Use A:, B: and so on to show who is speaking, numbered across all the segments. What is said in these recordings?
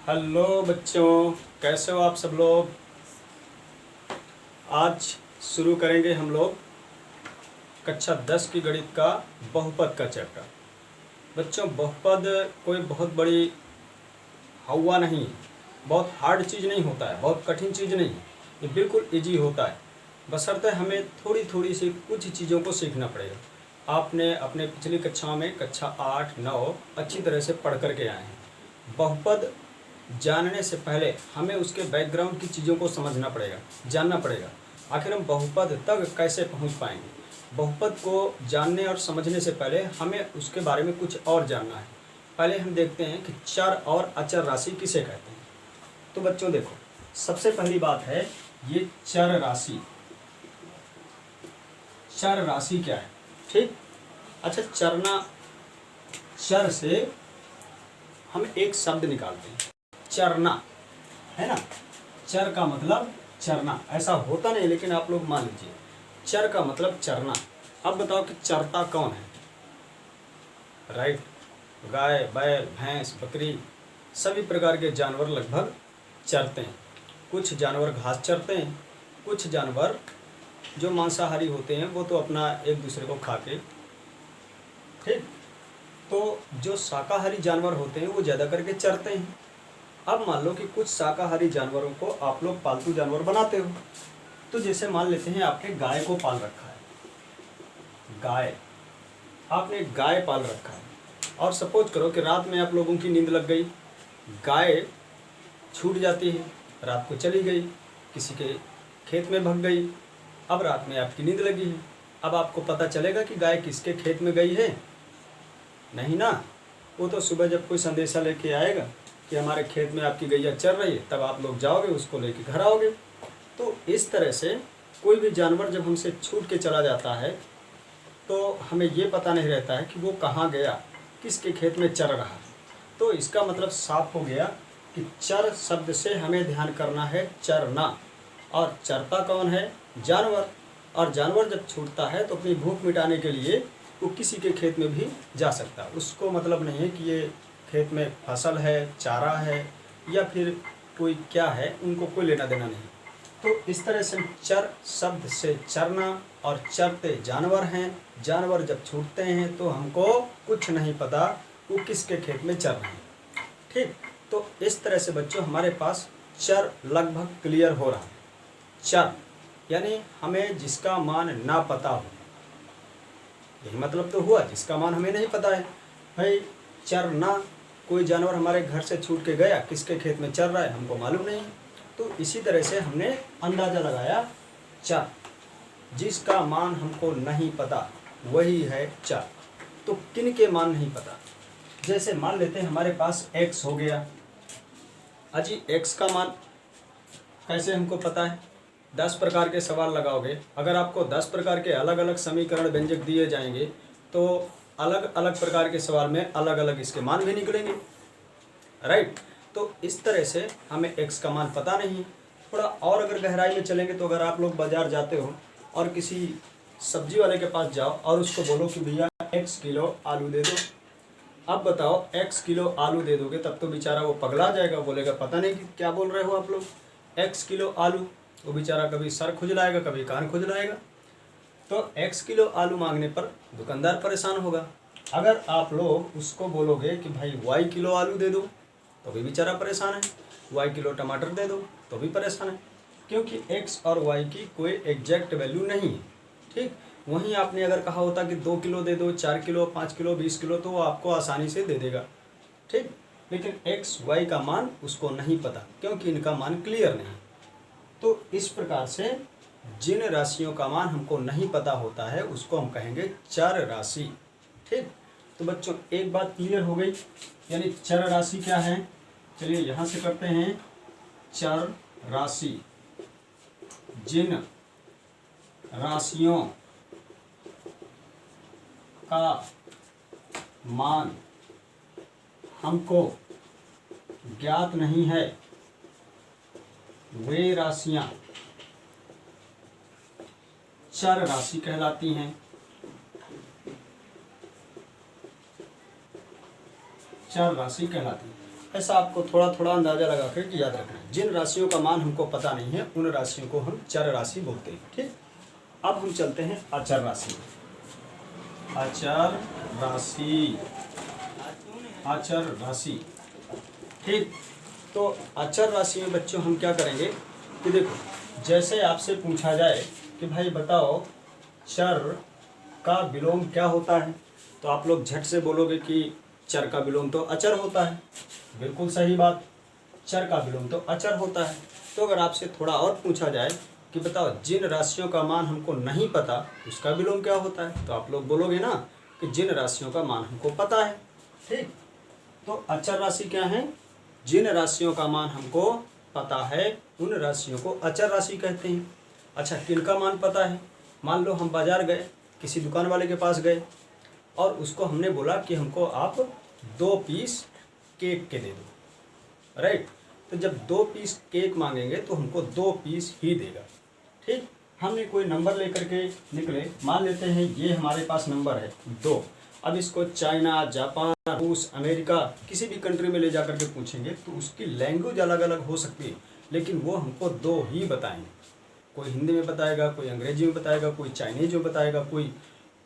A: Hello बच्चों, कैसे हो आप सब लोग। आज शुरू करेंगे हम लोग कक्षा 10 की गणित का बहुपद का चैप्टर। बच्चों, बहुपद कोई बहुत बड़ी हवा नहीं, बहुत हार्ड चीज़ नहीं होता है, बहुत कठिन चीज़ नहीं, ये बिल्कुल इजी होता है। बशर्ते हमें थोड़ी थोड़ी सी कुछ चीज़ों को सीखना पड़ेगा। आपने अपने पिछली कक्षाओं में कक्षा 8, 9 अच्छी तरह से पढ़ करके आए हैं। बहुपद जानने से पहले हमें उसके बैकग्राउंड की चीज़ों को समझना पड़ेगा, जानना पड़ेगा। आखिर हम बहुपद तक कैसे पहुंच पाएंगे। बहुपद को जानने और समझने से पहले हमें उसके बारे में कुछ और जानना है। पहले हम देखते हैं कि चर और अचर राशि किसे कहते हैं। तो बच्चों देखो, सबसे पहली बात है ये चर राशि। चर राशि क्या है, ठीक। अच्छा, चर से हम एक शब्द निकालते हैं, चरना, है ना। चर का मतलब चरना, ऐसा होता नहीं लेकिन आप लोग मान लीजिए चर का मतलब चरना। अब बताओ कि चरता कौन है। राइट, गाय, बैल, भैंस, बकरी, सभी प्रकार के जानवर लगभग चरते हैं। कुछ जानवर घास चरते हैं, कुछ जानवर जो मांसाहारी होते हैं वो तो अपना एक दूसरे को खा के, ठीक। तो जो शाकाहारी जानवर होते हैं वो ज़्यादा करके चरते हैं। अब मान लो कि कुछ शाकाहारी जानवरों को आप लोग पालतू जानवर बनाते हो। तो जैसे मान लेते हैं आपने गाय को पाल रखा है, आपने गाय पाल रखा है, और सपोज करो कि रात में आप लोगों की नींद लग गई, गाय छूट जाती है, रात को चली गई, किसी के खेत में भग गई। अब रात में आपकी नींद लगी है, अब आपको पता चलेगा कि गाय किसके खेत में गई है? नहीं ना। वो तो सुबह जब कोई संदेशा लेके आएगा कि हमारे खेत में आपकी गैया चर रही है, तब आप लोग जाओगे, उसको लेके घर आओगे। तो इस तरह से कोई भी जानवर जब हमसे छूट के चला जाता है तो हमें ये पता नहीं रहता है कि वो कहाँ गया, किसके खेत में चर रहा है। तो इसका मतलब साफ हो गया कि चर शब्द से हमें ध्यान करना है चरना। और चरता कौन है? जानवर। और जानवर जब छूटता है तो अपनी भूख मिटाने के लिए वो किसी के खेत में भी जा सकता है। उसको मतलब नहीं है कि ये खेत में फसल है, चारा है, या फिर कोई क्या है, उनको कोई लेना देना नहीं। तो इस तरह से चर शब्द से चरना और चरते जानवर हैं। जानवर जब छूटते हैं तो हमको कुछ नहीं पता वो किसके खेत में चर रहे हैं, ठीक। तो इस तरह से बच्चों हमारे पास चर लगभग क्लियर हो रहा है। चर यानी हमें जिसका मान ना पता हो, यही मतलब तो हुआ, जिसका मान हमें नहीं पता है। भाई चरना, कोई जानवर हमारे घर से छूट के गया, किसके खेत में चर रहा है हमको मालूम नहीं है। तो इसी तरह से हमने अंदाज़ा लगाया चर, जिसका मान हमको नहीं पता वही है चर। तो किन के मान नहीं पता? जैसे मान लेते हैं हमारे पास x हो गया। अजी x का मान कैसे हमको पता है? 10 प्रकार के सवाल लगाओगे, अगर आपको 10 प्रकार के अलग अलग समीकरण व्यंजक दिए जाएंगे तो अलग अलग प्रकार के सवाल में अलग अलग इसके मान भी निकलेंगे। राइट, तो इस तरह से हमें x का मान पता नहीं। थोड़ा और अगर गहराई में चलेंगे तो अगर आप लोग बाज़ार जाते हो और किसी सब्जी वाले के पास जाओ और उसको बोलो कि भैया x किलो आलू दे दो, अब बताओ x किलो आलू दे दोगे तब तो बेचारा वो पगला जाएगा, बोलेगा पता नहीं कि क्या बोल रहे हो आप लोग, x किलो आलू। वो बेचारा कभी सर खुजलाएगा, कभी कान खुजलाएगा। तो x किलो आलू मांगने पर दुकानदार परेशान होगा। अगर आप लोग उसको बोलोगे कि भाई y किलो आलू दे दो तो भी बेचारा परेशान है, y किलो टमाटर दे दो तो भी परेशान है, क्योंकि x और y की कोई एग्जैक्ट वैल्यू नहीं है, ठीक। वहीं आपने अगर कहा होता कि 2 किलो दे दो, 4 किलो, 5 किलो, 20 किलो, तो वो आपको आसानी से दे देगा, ठीक। लेकिन x, y का मान उसको नहीं पता, क्योंकि इनका मान क्लियर नहीं। तो इस प्रकार से जिन राशियों का मान हमको नहीं पता होता है उसको हम कहेंगे चर राशि, ठीक। तो बच्चों एक बात क्लियर हो गई, यानी चर राशि क्या है। चलिए यहाँ से करते हैं। चर राशि जिन राशियों का मान हमको ज्ञात नहीं है वे राशियां चर राशि कहलाती हैं। चर राशि कहलाती है। ऐसा आपको थोड़ा थोड़ा अंदाजा लगा कर याद रखना है। जिन राशियों का मान हमको पता नहीं है उन राशियों को हम चर राशि बोलते हैं। ठीक, अब हम चलते हैं अचर राशि। अचर राशि, अचर राशि। ठीक, तो अचर राशि में बच्चों हम क्या करेंगे कि देखो, जैसे आपसे पूछा जाए कि भाई बताओ चर का विलोम क्या होता है, तो आप लोग झट से बोलोगे कि चर का विलोम तो अचर होता है। बिल्कुल सही बात, चर का विलोम तो अचर होता है। तो अगर आपसे थोड़ा और पूछा जाए कि बताओ जिन राशियों का मान हमको नहीं पता उसका विलोम क्या होता है, तो आप लोग बोलोगे ना कि जिन राशियों का मान हमको पता है। ठीक, तो अचर राशि क्या है? जिन राशियों का मान हमको पता है उन राशियों को अचर राशि कहते हैं। अच्छा, किनका मान पता है? मान लो हम बाजार गए, किसी दुकान वाले के पास गए और उसको हमने बोला कि हमको आप 2 पीस केक के दे दो, राइट। तो जब 2 पीस केक मांगेंगे तो हमको 2 पीस ही देगा। ठीक, हमने कोई नंबर लेकर के निकले, मान लेते हैं ये हमारे पास नंबर है 2। अब इसको चाइना, जापान, रूस, अमेरिका किसी भी कंट्री में ले जाकर के पूछेंगे तो उसकी लैंग्वेज अलग अलग हो सकती है, लेकिन वो हमको 2 ही बताएंगे। कोई हिंदी में बताएगा, कोई अंग्रेजी में बताएगा, कोई चाइनीज में बताएगा, कोई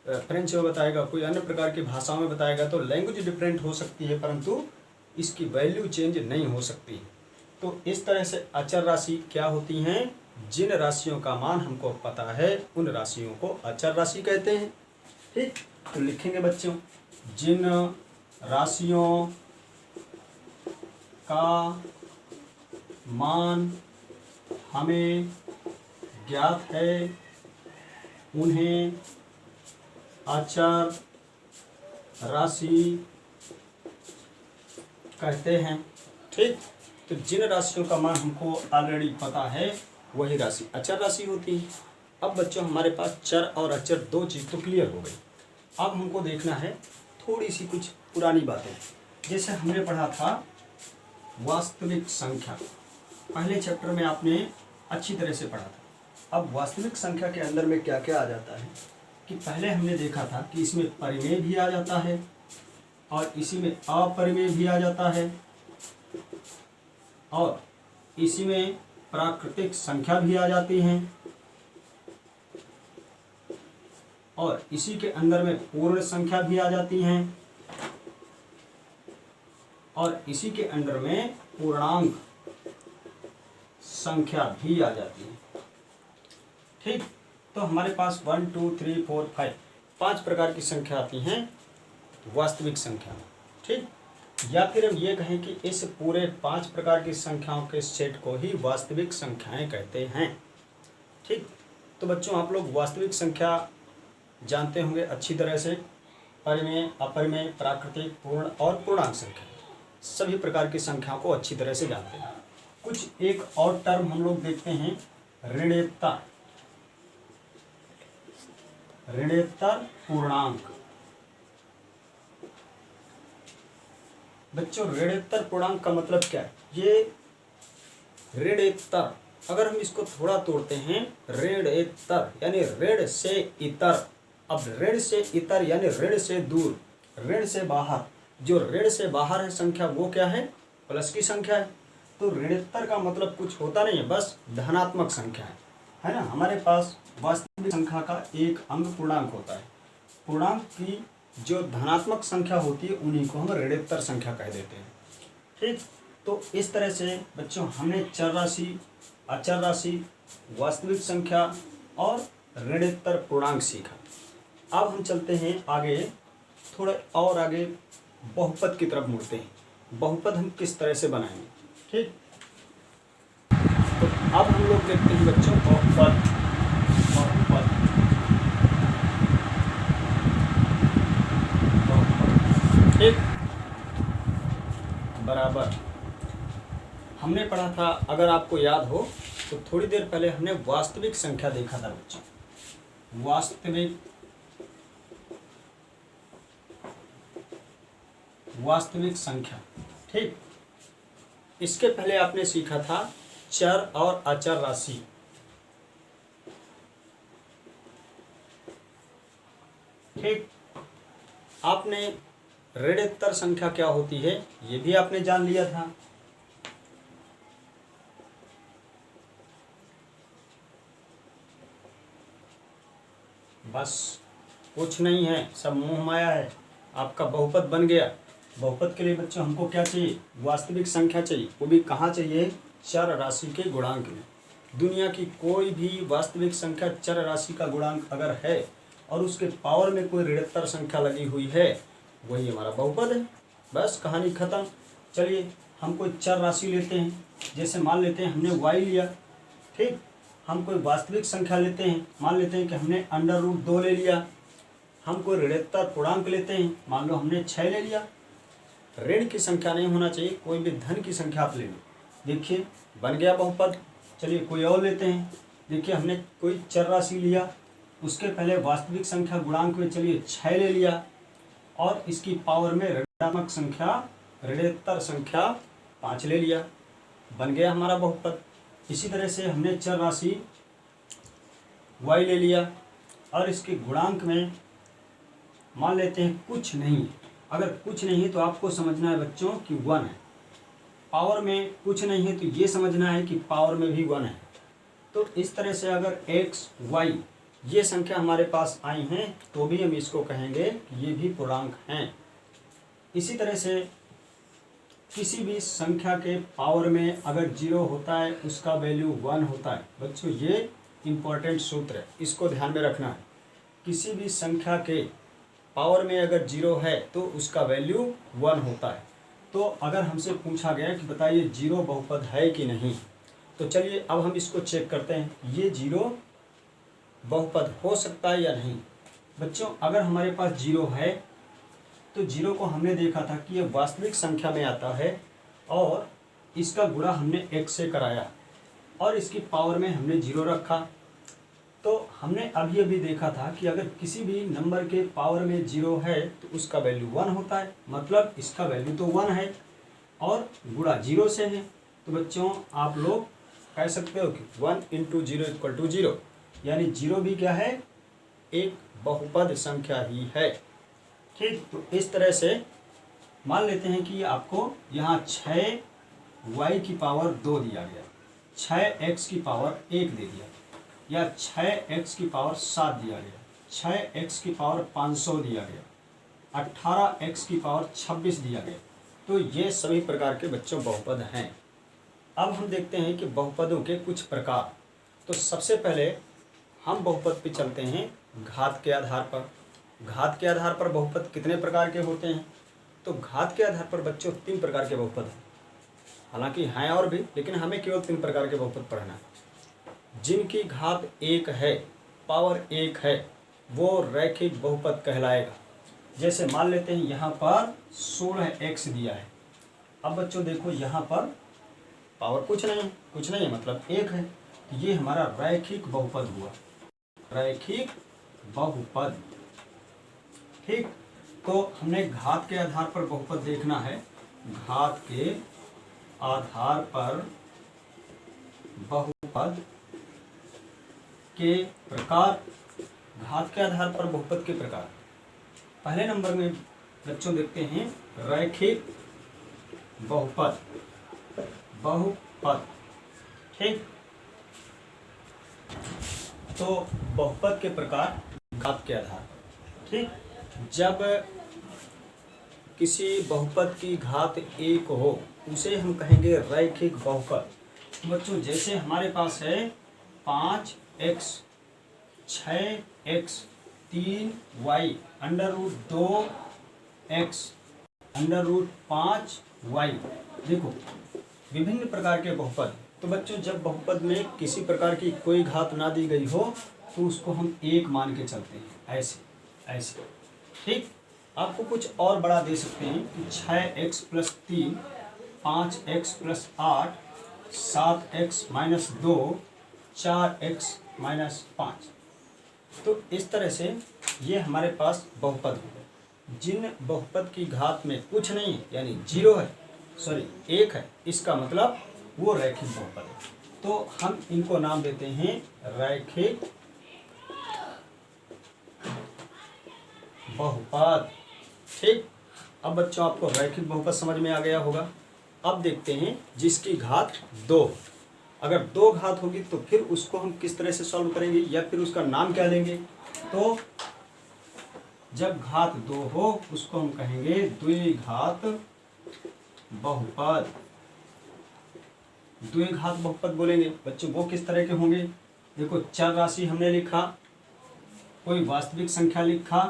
A: फ्रेंच में बताएगा, कोई अन्य प्रकार की भाषाओं में बताएगा। तो लैंग्वेज डिफरेंट हो सकती है परंतु इसकी वैल्यू चेंज नहीं हो सकती। तो इस तरह से अचर राशि क्या होती हैं? जिन राशियों का मान हमको पता है उन राशियों को अचर राशि कहते हैं। ठीक, तो लिखेंगे बच्चों, जिन राशियों का मान हमें ज्ञात है उन्हें अचर राशि कहते हैं। ठीक, तो जिन राशियों का मान हमको ऑलरेडी पता है वही राशि अचर राशि होती है। अब बच्चों हमारे पास चर और अचर 2 चीज़ तो क्लियर हो गई। अब हमको देखना है थोड़ी सी कुछ पुरानी बातें। जैसे हमने पढ़ा था वास्तविक संख्या, पहले चैप्टर में आपने अच्छी तरह से पढ़ा था। अब वास्तविक संख्या के अंदर में क्या क्या आ जाता है कि पहले हमने देखा था कि इसमें परिमेय भी आ जाता है और इसी में अपरिमेय भी आ जाता है और इसी में प्राकृतिक संख्या भी आ जाती हैं और इसी के अंदर में पूर्ण संख्या भी आ जाती हैं और इसी के अंदर में पूर्णांक संख्या भी आ जाती है। ठीक, तो हमारे पास 1 2 3 4 5 5 प्रकार की संख्या आती हैं वास्तविक संख्या में। ठीक, या फिर हम ये कहें कि इस पूरे 5 प्रकार की संख्याओं के सेट को ही वास्तविक संख्याएं कहते हैं। ठीक, तो बच्चों आप लोग वास्तविक संख्या जानते होंगे अच्छी तरह से, परिमेय, अपरिमेय, प्राकृतिक, पूर्ण और पूर्णांक संख्या, सभी प्रकार की संख्याओं को अच्छी तरह से जानते हैं। कुछ एक और टर्म हम लोग देखते हैं, ऋणेतर, ऋणेतर पूर्णांक। बच्चों ऋणेतर पूर्णांक का मतलब क्या है? ये ऋणेतर, अगर हम इसको थोड़ा तोड़ते हैं, ऋणेतर यानी ऋण से इतर। अब ऋण से इतर यानी ऋण से दूर, ऋण से बाहर। जो ऋण से बाहर है संख्या वो क्या है? प्लस की संख्या है। तो ऋणोत्तर का मतलब कुछ होता नहीं है, बस धनात्मक संख्या है ना। हमारे पास वास्तविक संख्या का एक अंग पूर्णांक होता है। पूर्णांक की जो धनात्मक संख्या होती है उन्हीं को हम ऋणोत्तर संख्या कह देते हैं। ठीक, तो इस तरह से बच्चों हमने चर राशि, अचर राशि, वास्तविक संख्या और ऋणोत्तर पूर्णांक सीखा। अब हम चलते हैं आगे, थोड़ा और आगे बहुपद की तरफ मुड़ते हैं। बहुपद हम किस तरह से बनाएंगे? ठीक, तो अब हम लोग देखते हैं बच्चों बहुपद। बहुपद, ठीक, बराबर हमने पढ़ा था, अगर आपको याद हो तो थोड़ी देर पहले हमने वास्तविक संख्या देखा था बच्चों। वास्तविक संख्या। ठीक, इसके पहले आपने सीखा था चर और अचर राशि। ठीक, आपने ऋणोत्तर संख्या क्या होती है ये भी आपने जान लिया था। बस कुछ नहीं है, सब मोह माया है। आपका बहुपद बन गया। बहुपद के लिए बच्चों हमको क्या चाहिए? वास्तविक संख्या चाहिए। वो भी कहाँ चाहिए? चर राशि के गुणांक में। दुनिया की कोई भी वास्तविक संख्या चर राशि का गुणांक अगर है और उसके पावर में कोई ऋणोत्तर संख्या लगी हुई है, वही हमारा बहुपद है। बस कहानी खत्म। चलिए हम कोई चर राशि लेते हैं, जैसे मान लेते हैं हमने y लिया, ठीक। हम कोई वास्तविक संख्या लेते हैं, मान लेते हैं कि हमने √2 ले लिया। हम कोई ऋणोत्तर पूर्णांक लेते हैं, मान लो हमने 6 ले लिया। ऋण की संख्या नहीं होना चाहिए, कोई भी धन की संख्या आप ले लो। देखिए बन गया बहुपद। चलिए कोई और लेते हैं। देखिए हमने कोई चर राशि लिया, उसके पहले वास्तविक संख्या गुणांक में चलिए 6 ले लिया और इसकी पावर में ऋणात्मक संख्या ऋणोत्तर संख्या 5 ले लिया। बन गया हमारा बहुपद। इसी तरह से हमने चर राशि y ले लिया और इसके गुणांक में मान लेते हैं कुछ नहीं। अगर कुछ नहीं है तो आपको समझना है बच्चों कि 1 है। पावर में कुछ नहीं है तो ये समझना है कि पावर में भी 1 है। तो इस तरह से अगर x y ये संख्या हमारे पास आई हैं तो भी हम इसको कहेंगे कि ये भी पूर्णांक हैं। इसी तरह से किसी भी संख्या के पावर में अगर 0 होता है उसका वैल्यू 1 होता है। बच्चों ये इम्पोर्टेंट सूत्र है, इसको ध्यान में रखना है। किसी भी संख्या के पावर में अगर 0 है तो उसका वैल्यू 1 होता है। तो अगर हमसे पूछा गया कि बताइए 0 बहुपद है कि नहीं, तो चलिए अब हम इसको चेक करते हैं, ये 0 बहुपद हो सकता है या नहीं। बच्चों अगर हमारे पास 0 है तो 0 को हमने देखा था कि ये वास्तविक संख्या में आता है और इसका गुणा हमने 1 से कराया और इसकी पावर में हमने 0 रखा। तो हमने अभी अभी देखा था कि अगर किसी भी नंबर के पावर में 0 है तो उसका वैल्यू 1 होता है, मतलब इसका वैल्यू तो 1 है और गुणा 0 से है। तो बच्चों आप लोग कह सकते हो कि 1 × 0 = 0, यानी 0 भी क्या है? एक बहुपद संख्या ही है, ठीक। तो इस तरह से मान लेते हैं कि आपको यहाँ 6y की पावर 2 दिया गया, 6x की पावर 1 दे दिया, या 6x की पावर 7 दिया गया, 6x की पावर 500 दिया गया, 18x की पावर 26 दिया गया। तो ये सभी प्रकार के बच्चों बहुपद हैं। अब हम देखते हैं कि बहुपदों के कुछ प्रकार। तो सबसे पहले हम बहुपद पे चलते हैं घात के आधार पर। घात के आधार पर बहुपद कितने प्रकार के होते हैं? तो घात के आधार पर बच्चों 3 प्रकार के बहुपद हैं। हालांकि हैं और भी, लेकिन हमें केवल 3 प्रकार के बहुपद पढ़ना है। जिनकी घात 1 है, पावर 1 है, वो रैखिक बहुपद कहलाएगा। जैसे मान लेते हैं यहाँ पर 16x दिया है। अब बच्चों देखो यहाँ पर पावर कुछ नहीं है, मतलब 1 है। ये हमारा रैखिक बहुपद हुआ, रैखिक बहुपद, ठीक। तो हमने घात के आधार पर बहुपद देखना है। घात के आधार पर बहुपद के प्रकार। घात के आधार पर बहुपद के प्रकार पहले नंबर में बच्चों देखते हैं रैखिक बहुपद, बहुपद, ठीक। तो बहुपद के प्रकार घात के आधार पर, ठीक। जब किसी बहुपद की घात 1 हो उसे हम कहेंगे रैखिक बहुपद। तो बच्चों जैसे हमारे पास है 5x, 6x, 3y, √2x, √5y। देखो विभिन्न प्रकार के बहुपद। तो बच्चों जब बहुपद में किसी प्रकार की कोई घात ना दी गई हो तो उसको हम 1 मान के चलते हैं, ऐसे ऐसे, ठीक। आपको कुछ और बड़ा दे सकते हैं कि 6x + 3, 5x + 8, 7x - 2, 4x - 5। तो इस तरह से ये हमारे पास बहुपद हो गए। जिन बहुपद की घात में कुछ नहीं है, यानी 0 है, सॉरी 1 है, इसका मतलब वो रैखिक बहुपद है। तो हम इनको नाम देते हैं रैखिक बहुपद, ठीक। अब बच्चों आपको रैखिक बहुपद समझ में आ गया होगा। अब देखते हैं जिसकी घात 2। अगर 2 घात होगी तो फिर उसको हम किस तरह से सॉल्व करेंगे या फिर उसका नाम क्या लेंगे। तो जब घात 2 हो उसको हम कहेंगे द्विघात बहुपद। द्विघात बहुपद बोलेंगे बच्चों। वो किस तरह के होंगे, देखो चर राशि हमने लिखा, कोई वास्तविक संख्या लिखा,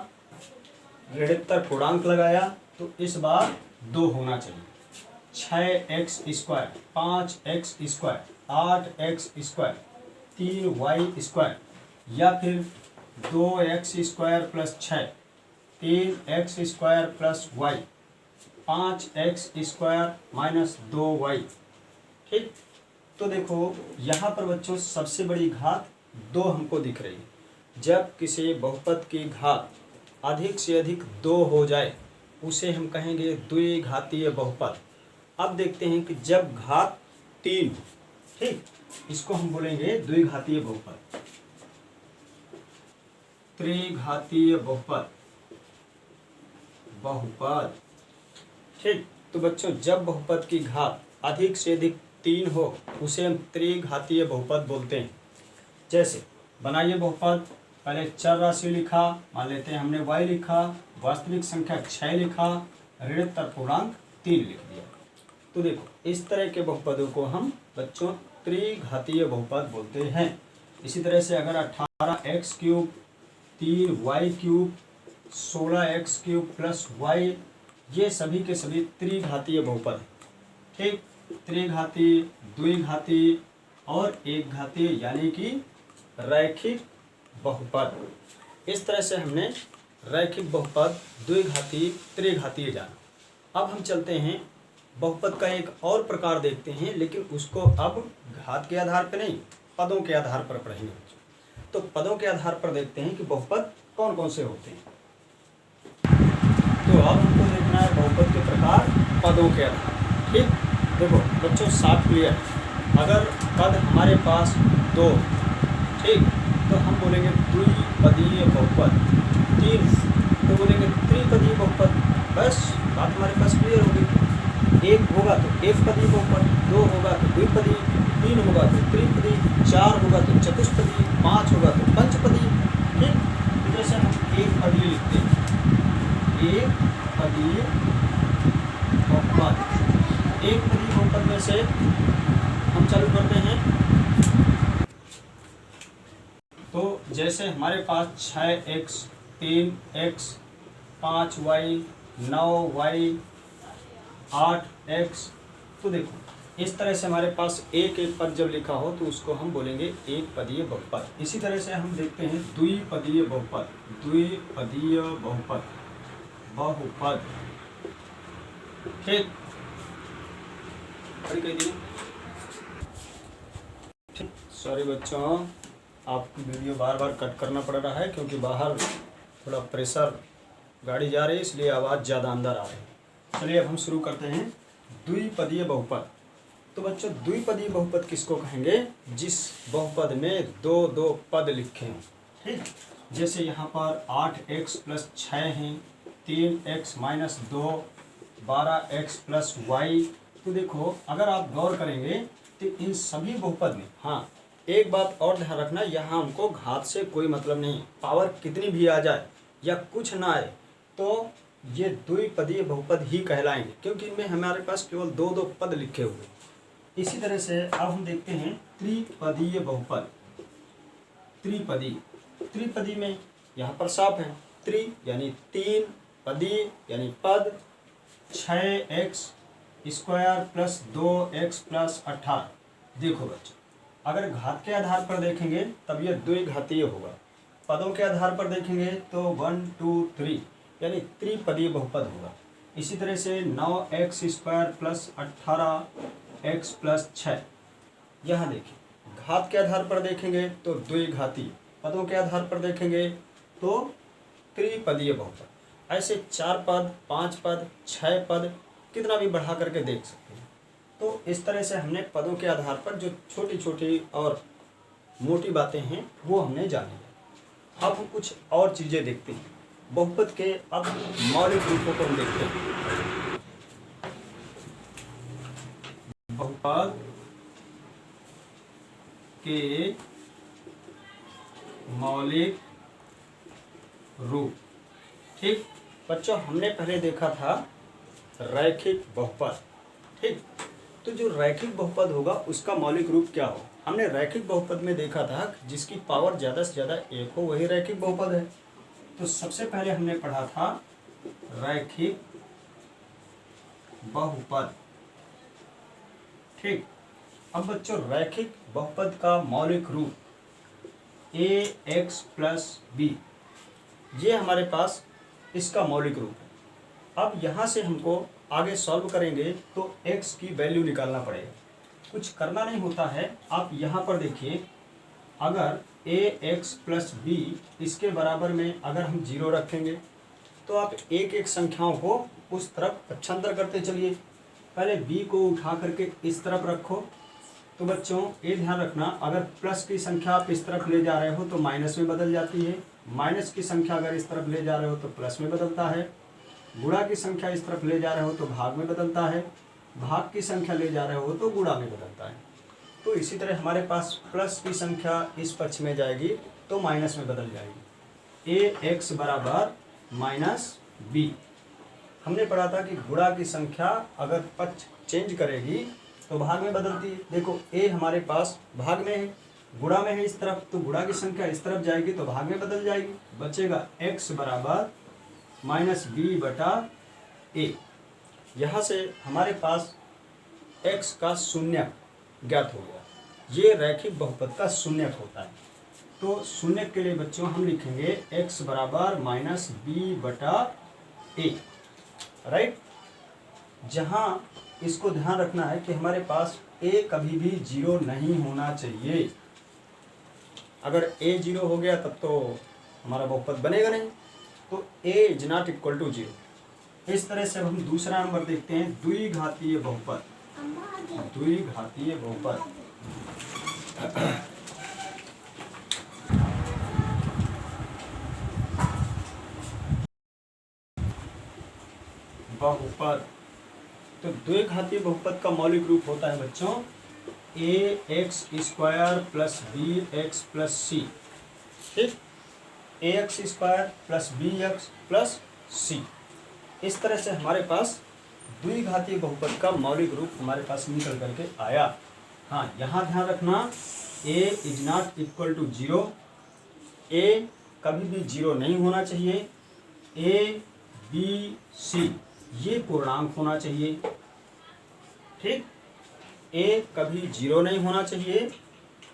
A: ऋणोत्तर पूर्णांक लगाया, तो इस बार 2 होना चाहिए। 6x², 5x², 8x², 3y², या फिर 2x² + 6, 3x² + y, 5x² - 2y। ठीक, तो देखो यहाँ पर बच्चों सबसे बड़ी घात 2 हमको दिख रही है। जब किसी बहुपद की घात अधिक से अधिक 2 हो जाए उसे हम कहेंगे द्विघातीय बहुपद। अब देखते हैं कि जब घात 3, ठीक, इसको हम बोलेंगे द्विघातीय बहुपद, त्रिघातीय बहुपद, बहुपद। ठीक, तो बच्चों जब बहुपद की घात अधिक से अधिक 3 हो उसे हम त्रिघातीय बहुपद बोलते हैं। जैसे बनाइए बहुपद, पहले चर राशि लिखा, मान लेते हैं हमने y लिखा, वास्तविक संख्या 6 लिखा, ऋणोत्तर पूर्णांक 3 लिख दिया। तो देखो इस तरह के बहुपदों को हम बच्चों त्रिघातीय बहुपद बोलते हैं। इसी तरह से अगर 18x³ 3y³ 16x³ + y, ये सभी के सभी त्रिघातीय बहुपद हैं। ठीक, त्रिघातीय, द्विघातीय और एक घातीय यानी कि रैखिक बहुपद। इस तरह से हमने रैखिक बहुपद, द्विघातीय, त्रिघातीय जाना। अब हम चलते हैं बहुपद का एक और प्रकार देखते हैं, लेकिन उसको अब घात के आधार पर नहीं, पदों के आधार पर पढ़ेंगे। तो पदों के आधार पर देखते हैं कि बहुपद कौन कौन से होते हैं। तो अब हमको देखना है बहुपद के प्रकार पदों के आधार। ठीक, देखो बच्चों साफ क्लियर, अगर पद हमारे पास 2, ठीक, तो हम बोलेंगे द्विपदीय बहुपद। 3 तो बोलेंगे त्रिपदीय बहुपद। बस बात हमारे पास क्लियर होगी। 1 होगा तो एकपदीय बहुपद, 2 होगा तो द्विपदीय, 3 होगा तो त्रिपदीय, 4 होगा तो चतुष्पदीय, 5 होगा तो पंचपदीय। ठीक, तो जैसे हम एकपदीय लिखते हैं, एकपदीय बहुपद। एकपदीय बहुपद में से हम चालू करते हैं। तो जैसे हमारे पास 6x, 3x, 5y, 9y, 8x, तो देखो इस तरह से हमारे पास एक एक पद जब लिखा हो तो उसको हम बोलेंगे एक पदीय बहुपद। इसी तरह से हम देखते हैं द्विपदीय बहुपद, द्विपदीय बहुपद, बहुपद। ठीक, सॉरी बच्चों, आपको वीडियो बार बार कट करना पड़ रहा है क्योंकि बाहर थोड़ा प्रेशर गाड़ी जा रही है, इसलिए आवाज़ ज़्यादा अंदर आ रही है। चलिए अब हम शुरू करते हैं द्विपदीय बहुपद। तो बच्चों द्विपदीय बहुपद किसको कहेंगे, जिस बहुपद में 2 पद लिखे हैं। ठीक, जैसे यहाँ पर 8x + 6 हैं, 3x - 2, 12x + y। तो देखो अगर आप गौर करेंगे तो इन सभी बहुपद में, हाँ एक बात और ध्यान रखना, यहाँ हमको घात से कोई मतलब नहीं, पावर कितनी भी आ जाए या कुछ ना आए तो ये द्विपदीय बहुपद ही कहलाएंगे, क्योंकि इनमें हमारे पास केवल 2 पद लिखे हुए। इसी तरह से अब हम देखते हैं त्रिपदीय बहुपद। त्रिपदी, त्रिपदी में यहाँ पर साफ है, त्रि यानी 3, पदी यानी पद, 6x² + 2x + 18। देखो बच्चों अगर घात के आधार पर देखेंगे तब यह द्विघातीय होगा, पदों के आधार पर देखेंगे तो 1 2 3 यानी त्रिपदीय बहुपद होगा। इसी तरह से 9x² + 18x + 6, यहाँ देखिए घात के आधार पर देखेंगे तो द्विघातीय, पदों के आधार पर देखेंगे तो त्रिपदीय बहुपद। ऐसे 4 पद, 5 पद, 6 पद, कितना भी बढ़ा करके देख सकते हैं। तो इस तरह से हमने पदों के आधार पर जो छोटी छोटी और मोटी बातें हैं वो हमने जान लिया। अब हम कुछ और चीज़ें देखते हैं। बहुपद के अब मौलिक रूपों को हम देखते हैं। के मौलिक रूप। ठीक बच्चों, हमने पहले देखा था रैखिक बहुपद। ठीक, तो जो रैखिक बहुपद होगा उसका मौलिक रूप क्या हो। हमने रैखिक बहुपद में देखा था जिसकी पावर ज़्यादा से ज़्यादा एक हो वही रैखिक बहुपद है। तो सबसे पहले हमने पढ़ा था रैखिक बहुपद। ठीक, अब बच्चों रैखिक बहुपद का मौलिक रूप ax प्लस b, ये हमारे पास इसका मौलिक रूप है। अब यहाँ से हमको आगे सॉल्व करेंगे तो x की वैल्यू निकालना पड़ेगा। कुछ करना नहीं होता है, आप यहाँ पर देखिए, अगर ax प्लस b इसके बराबर में अगर हम 0 रखेंगे तो आप एक एक संख्याओं को उस तरफ पक्षांतर करते चलिए। पहले b को उठा करके इस तरफ रखो। तो बच्चों ये ध्यान रखना, अगर प्लस की संख्या आप इस तरफ ले जा रहे हो तो माइनस में बदल जाती है, माइनस की संख्या अगर इस तरफ ले जा रहे हो तो प्लस में बदलता है, गुणा की संख्या इस तरफ ले जा रहे हो तो भाग में बदलता है, भाग की संख्या ले जा रहे हो तो गुणा में बदलता है। तो इसी तरह हमारे पास प्लस की संख्या इस पक्ष में जाएगी तो माइनस में बदल जाएगी। ax बराबर माइनस b। हमने पढ़ा था कि गुणा की संख्या अगर पक्ष चेंज करेगी तो भाग में बदलती है। देखो a हमारे पास भाग में है, गुणा में है इस तरफ, तो गुणा की संख्या इस तरफ जाएगी तो भाग में बदल जाएगी। बचेगा x बराबर माइनस b बटा a। यहाँ से हमारे पास x का शून्य ज्ञात हो गया। ये रैखिक बहुपद का शून्य होता है। तो शून्य के लिए बच्चों हम लिखेंगे x बराबर माइनस b बटा a। राइट, जहाँ इसको ध्यान रखना है कि हमारे पास a कभी भी 0 नहीं होना चाहिए। अगर a 0 हो गया तब तो हमारा बहुपद बनेगा नहीं। तो a is not equal to 0। इस तरह से हम दूसरा नंबर देखते हैं, द्विघातीय बहुपद। द्विघातीय बहुपद बहुपद। तो द्विघातीय बहुपद का मौलिक रूप होता है बच्चों ax square plus bx plus c। ठीक, ax square plus bx plus c। इस तरह से हमारे पास द्विघातीय बहुपद का मौलिक रूप हमारे पास निकल करके आया। हाँ, यहाँ ध्यान रखना, a is not equal to 0। a कभी भी 0 नहीं होना चाहिए। a b c ये पूर्णांक होना चाहिए। ठीक, a कभी 0 नहीं होना चाहिए,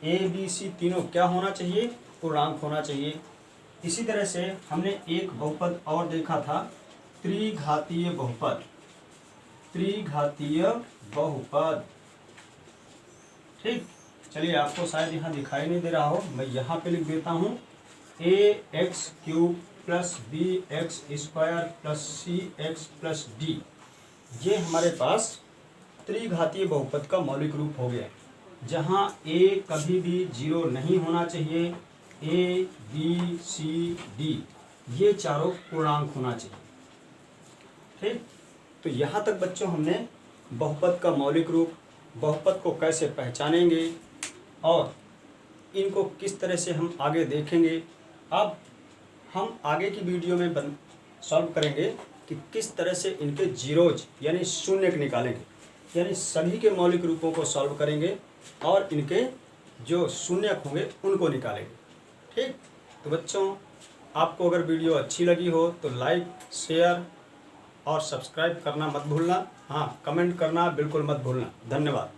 A: a b c तीनों क्या होना चाहिए, पूर्णांक होना चाहिए। इसी तरह से हमने एक बहुपद और देखा था, त्रिघातीय बहुपद। त्रिघातीय बहुपद। ठीक, चलिए आपको शायद यहाँ दिखाई नहीं दे रहा हो, मैं यहाँ पे लिख देता हूँ ax cube plus bx square plus cx plus d। ये हमारे पास त्रिघातीय बहुपद का मौलिक रूप हो गया, जहाँ a कभी भी 0 नहीं होना चाहिए, a b c d ये चारों पूर्णांक होना चाहिए। ठीक, तो यहाँ तक बच्चों हमने बहुपद का मौलिक रूप, बहुपद को कैसे पहचानेंगे और इनको किस तरह से हम आगे देखेंगे। अब हम आगे की वीडियो में सॉल्व करेंगे कि किस तरह से इनके जीरोज यानी शून्य निकालेंगे, यानी सभी के मौलिक रूपों को सॉल्व करेंगे और इनके जो शून्य होंगे उनको निकालेंगे। ठीक, तो बच्चों आपको अगर वीडियो अच्छी लगी हो तो लाइक, शेयर और सब्सक्राइब करना मत भूलना। हाँ, कमेंट करना बिल्कुल मत भूलना। धन्यवाद।